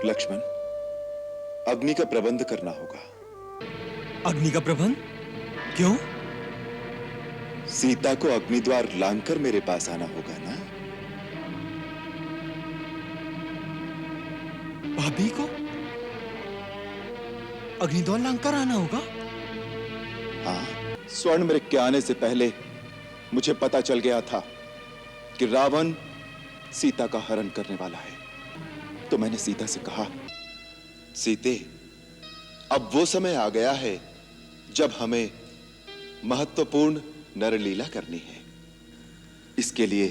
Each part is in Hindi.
लक्ष्मण, अग्नि का प्रबंध करना होगा। अग्नि का प्रबंध? क्यों? सीता को अग्निद्वार लांघकर मेरे पास आना होगा ना। भाभी को अग्निद्वार लांघकर आना होगा? हाँ, स्वर्ण मृग के आने से पहले मुझे पता चल गया था कि रावण सीता का हरण करने वाला है। तो मैंने सीता से कहा, सीते, अब वो समय आ गया है जब हमें महत्वपूर्ण नरलीला करनी है। इसके लिए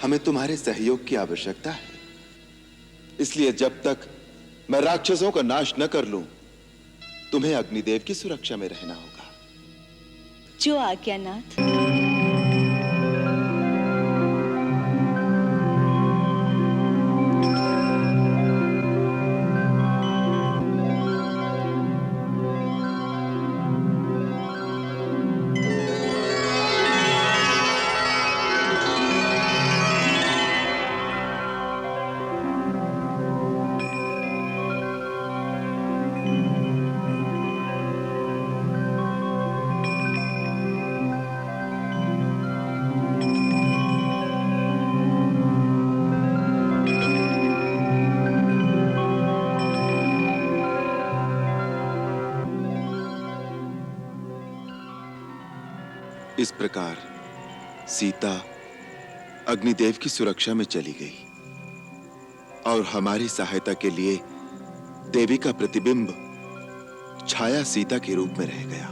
हमें तुम्हारे सहयोग की आवश्यकता है। इसलिए जब तक मैं राक्षसों का नाश न कर लूं, तुम्हें अग्निदेव की सुरक्षा में रहना होगा। जो आज्ञानाथ। इस प्रकार सीता अग्निदेव की सुरक्षा में चली गई और हमारी सहायता के लिए देवी का प्रतिबिंब छाया सीता के रूप में रह गया।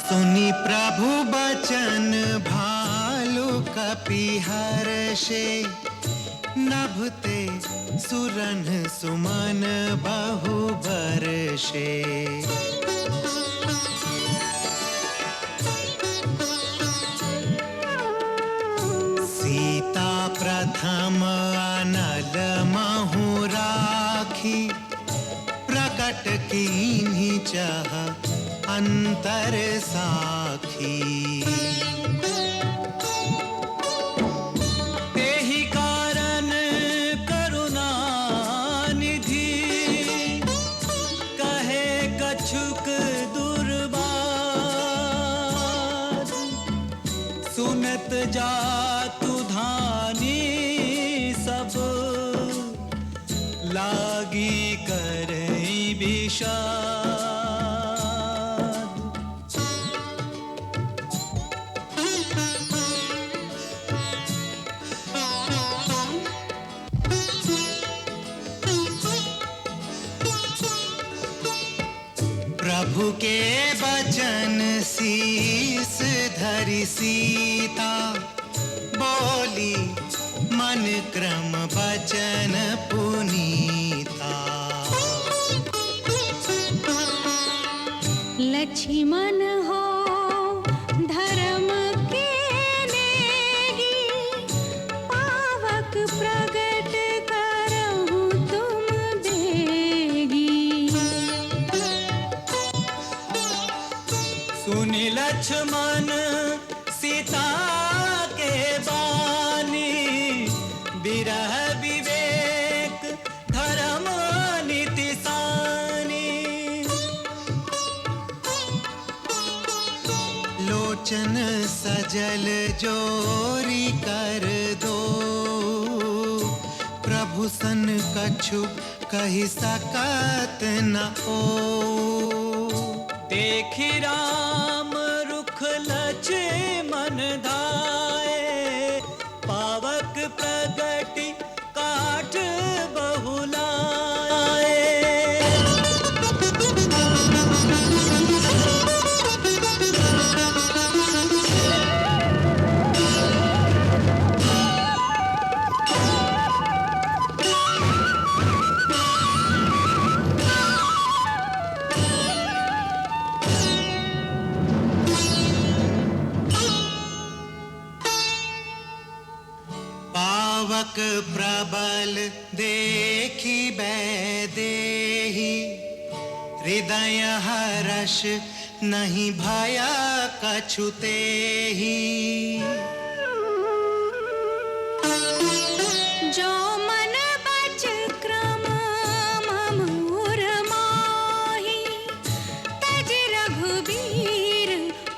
सुनी प्रभु बचन भालु कपि हर्षे, नभते सुरन सुमन बहु बरषे। सीता प्रथम अनल महु राखी, प्रकट कीन्ही चाह अंतर साखी। तेहि कारण करुणा निधि, कहे कछुक दुर्बार। सुनत जातु धानी सब, लागी करई विषाद। प्रभु के बचन शीस धरि सीता, बोली मन क्रम बचन पुनीता। लक्ष्मण हो धर्म के नेगी, पावक प्रगट करहु तुम बेगी। सुनि लक्ष्मण सीता के बानी, बिरह विवेक धर्म नीति सानी। लोचन सजल जोरी कर दो, प्रभु सन कछु कहि सकत न ओ। देखि राम रुख लक्ष्मण धाये, पावक प्रगति काठ बहुलाए। पावक प्रबल देखी बैदेही, हृदय हर्ष नहीं भाया कछुते ही। जो मन बच क्रम ममूर माही, तज रघुबीर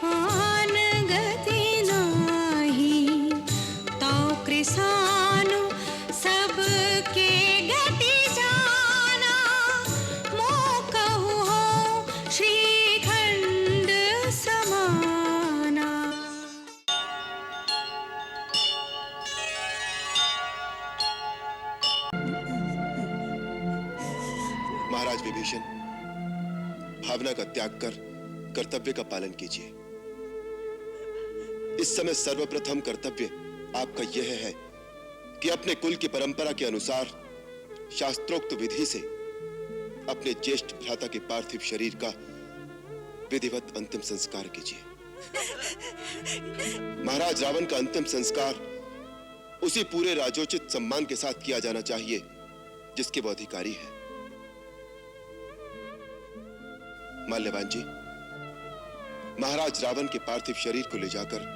आन गति नाही। तो कृसानु सबके गति जाना, मोह कहु हो श्रीखंड समाना। महाराज विभीषण, भावना का त्याग कर कर्तव्य का पालन कीजिए। इस समय सर्वप्रथम कर्तव्य आपका यह है कि अपने कुल की परंपरा के अनुसार शास्त्रोक्त विधि से अपने ज्येष्ठ भ्राता के पार्थिव शरीर का विधिवत अंतिम संस्कार कीजिए। महाराज रावण का अंतिम संस्कार उसी पूरे राजोचित सम्मान के साथ किया जाना चाहिए जिसके वो अधिकारी है। माल्यवान जी, महाराज रावण के पार्थिव शरीर को ले जाकर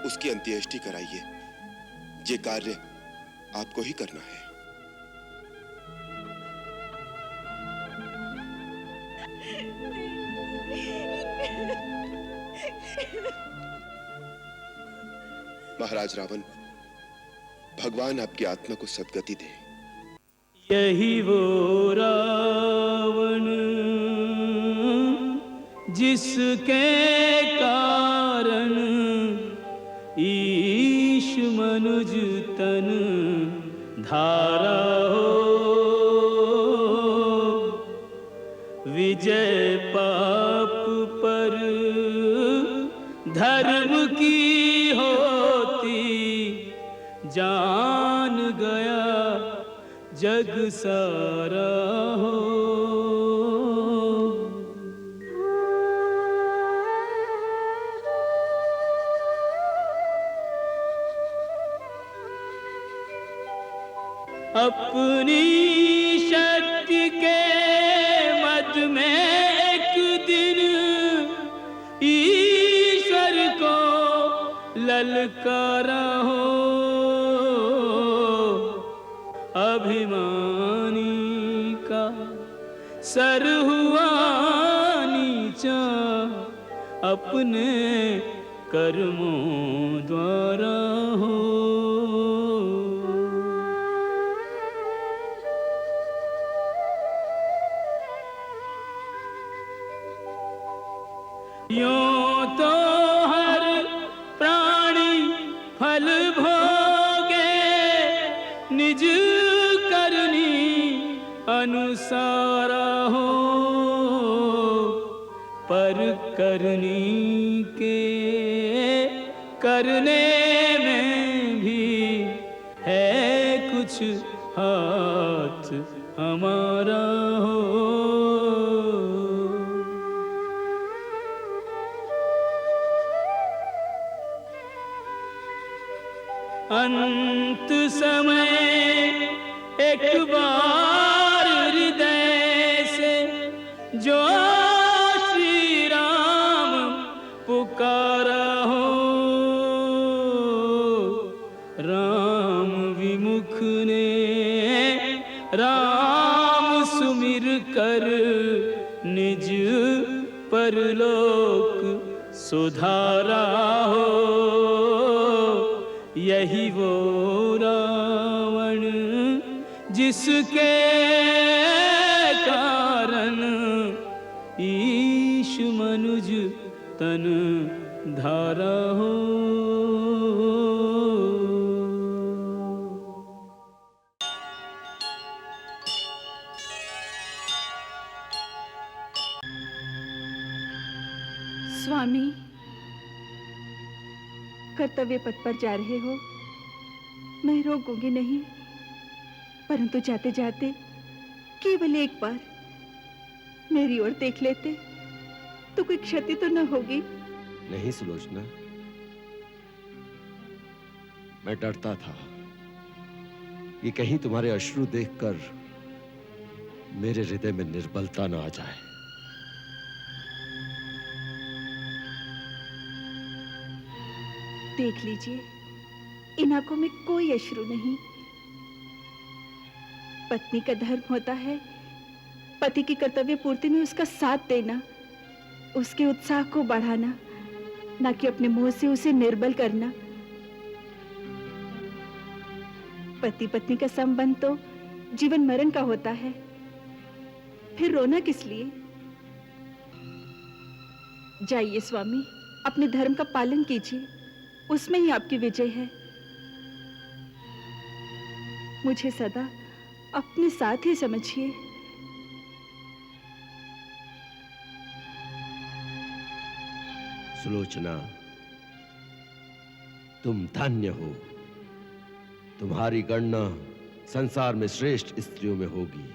उसकी अंत्येष्टि कराइए। ये कार्य आपको ही करना है। महाराज रावण, भगवान आपकी आत्मा को सद्गति दे। यही वो रावण जिसके कारण ईश मनुज तन धारा हो। विजय पाप पर धर्म की होती, जान गया जग सारा हो। अपनी शक्ति के मद में एक दिन ईश्वर को ललकारा हो। अभिमानी का सर हुआ नीचा, अपने कर्मों द्वारा हो। यूं तो हर प्राणी फल भोगे, निज करनी अनुसारा हो। पर करनी के करने में भी है कुछ हाथ हमारा हो। अंत समय एक बार हृदय से जो श्री राम पुकारा हो। राम विमुख ने राम सुमिर कर निज परलोक सुधारा हो। यही वो रावण जिसके कारण ईश मनुज तन धारा हो। स्वामी, कर्तव्य पथ पर जा रहे हो, मैं रोकूंगी नहीं, परंतु जाते जाते केवल एक बार मेरी ओर देख लेते तो कोई क्षति तो न होगी। नहीं सुलोचना, मैं डरता था कि कहीं तुम्हारे अश्रु देखकर मेरे हृदय में निर्बलता न आ जाए। देख लीजिए, इन आंखों में कोई अश्रु नहीं। पत्नी का धर्म होता है पति की कर्तव्य पूर्ति में उसका साथ देना, उसके उत्साह को बढ़ाना, ना कि अपने मुंह से उसे निर्बल करना। पति पत्नी का संबंध तो जीवन मरण का होता है, फिर रोना किस लिए? जाइए स्वामी, अपने धर्म का पालन कीजिए, उसमें ही आपकी विजय है। मुझे सदा अपने साथ ही समझिए। सुलोचना, तुम धन्य हो। तुम्हारी गणना संसार में श्रेष्ठ स्त्रियों में होगी।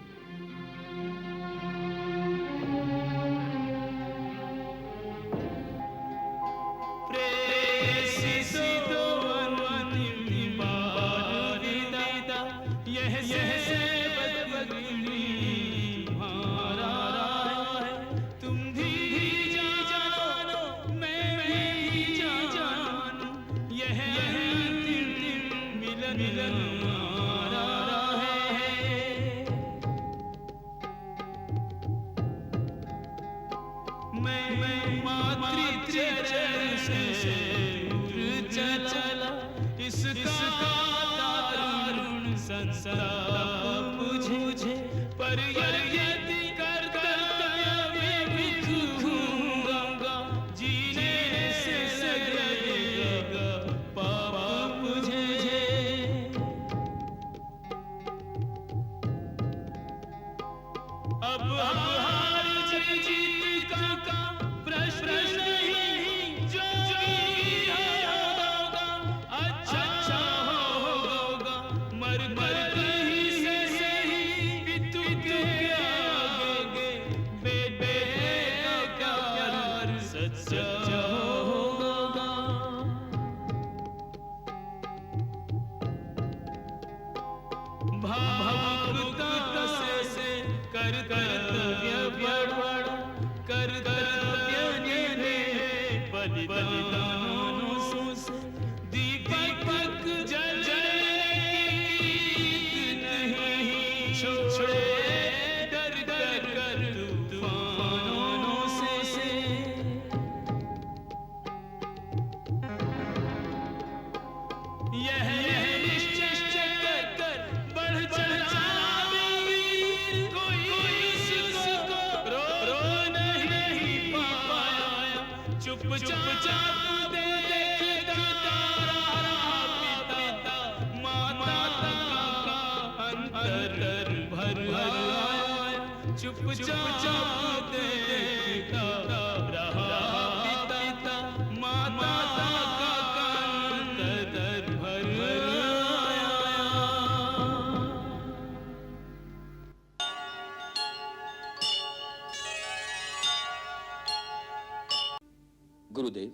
गुरुदेव,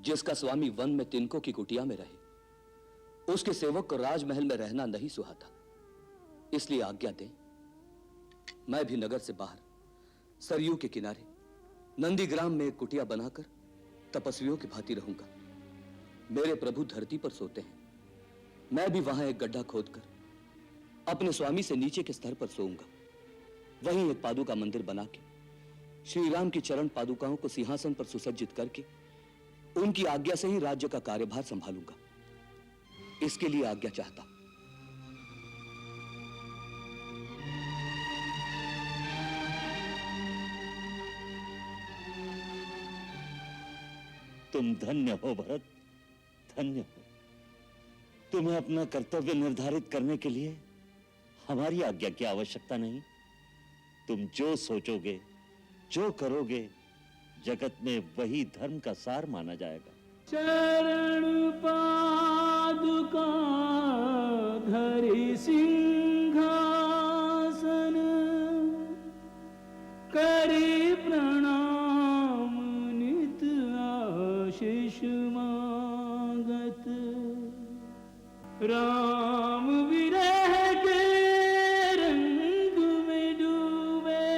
जिसका स्वामी वन में तिनकों की कुटिया में रहे, उसके सेवक को राजमहल में रहना नहीं सुहाता। इसलिए आज्ञा दें, मैं भी नगर से बाहर सरयू के किनारे नंदीग्राम में एक कुटिया बनाकर तपस्वियों की भांति रहूंगा। मेरे प्रभु धरती पर सोते हैं, मैं भी वहां एक गड्ढा खोदकर अपने स्वामी से नीचे के स्तर पर सोऊंगा। वहीं एक पादुका मंदिर बना के श्री राम की चरण पादुकाओं को सिंहासन पर सुसज्जित करके उनकी आज्ञा से ही राज्य का कार्यभार संभालूंगा। इसके लिए आज्ञा चाहता। तुम धन्य हो भरत, धन्य हो। तुम्हें अपना कर्तव्य निर्धारित करने के लिए हमारी आज्ञा की आवश्यकता नहीं। तुम जो सोचोगे, जो करोगे, जगत में वही धर्म का सार माना जाएगा। चरण पादुका धरि सिंहासन, करि प्रणाम नित आशीष मांगत। राम विरह के रंग में डूबे,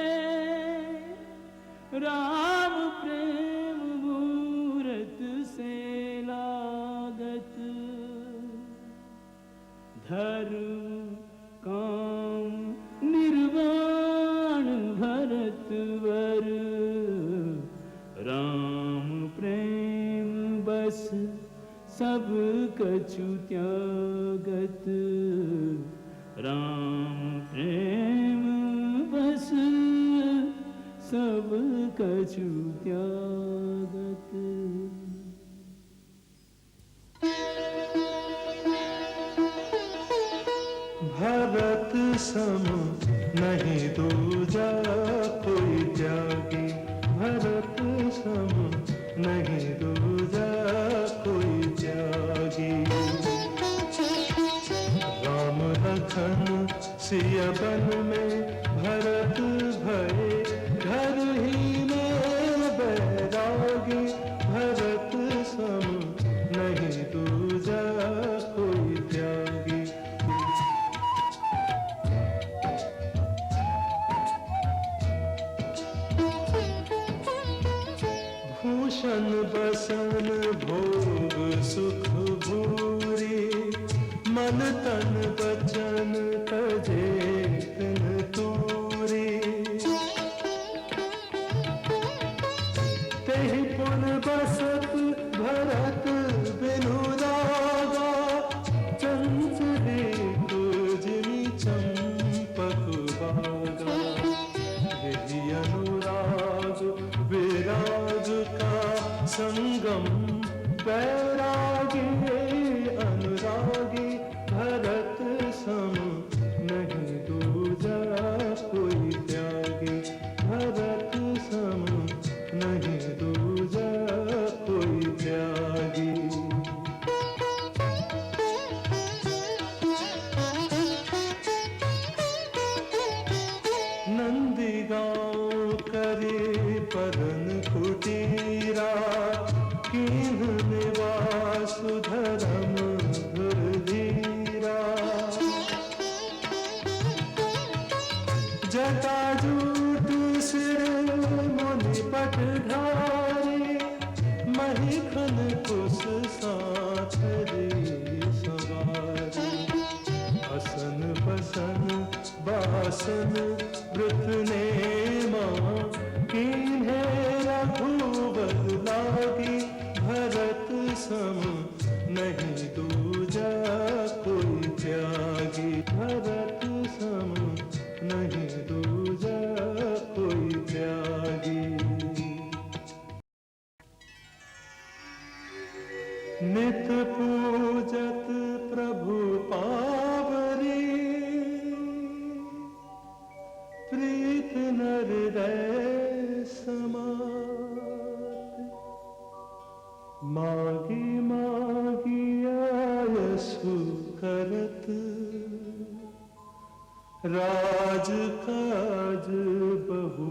राम प्रेम मूरत से ला। सब कछु त्यागत, राम प्रेम बस सब कछु त्यागत। भरत सम नहीं दूजा कोई त्यागी, भरत सम नहीं दूजा कोई त्यागी। राम लखन सिया बन में भरत भये घर ही में बैरागी, भरत सम नहीं दूजा कोई त्यागी। भूषण बसन भोग सुख भूरी, मन तन बचन तजे तिन तूरी। तेहि पुन बसत भरत बिनु रागा, चंचले जिमि चंपक बागा। यही अनुराग विराग का संगम, बैरागी अनुरागी, भरत सम नहीं दूजा कोई त्यागी, भरत सम नहीं दूजा कोई त्यागी। नंदी गाँव करे परन कुटीरा, कीन्ह निवास धर्म धीरा। जटाजूट सिर मुनि पट ढारे, महिखन कुश साथ रे सवारी। असन बसन बासन वृत नेमा, कीन्हे रघुवर लागी, भरत सम नहीं दूजा कोई त्यागी, भरत सम नहीं दूजा कोई त्यागी। नित पूजत प्रभु पावरी, प्रीत नर हृदय समात। मागी मागी आयसु करत, राज काज बहु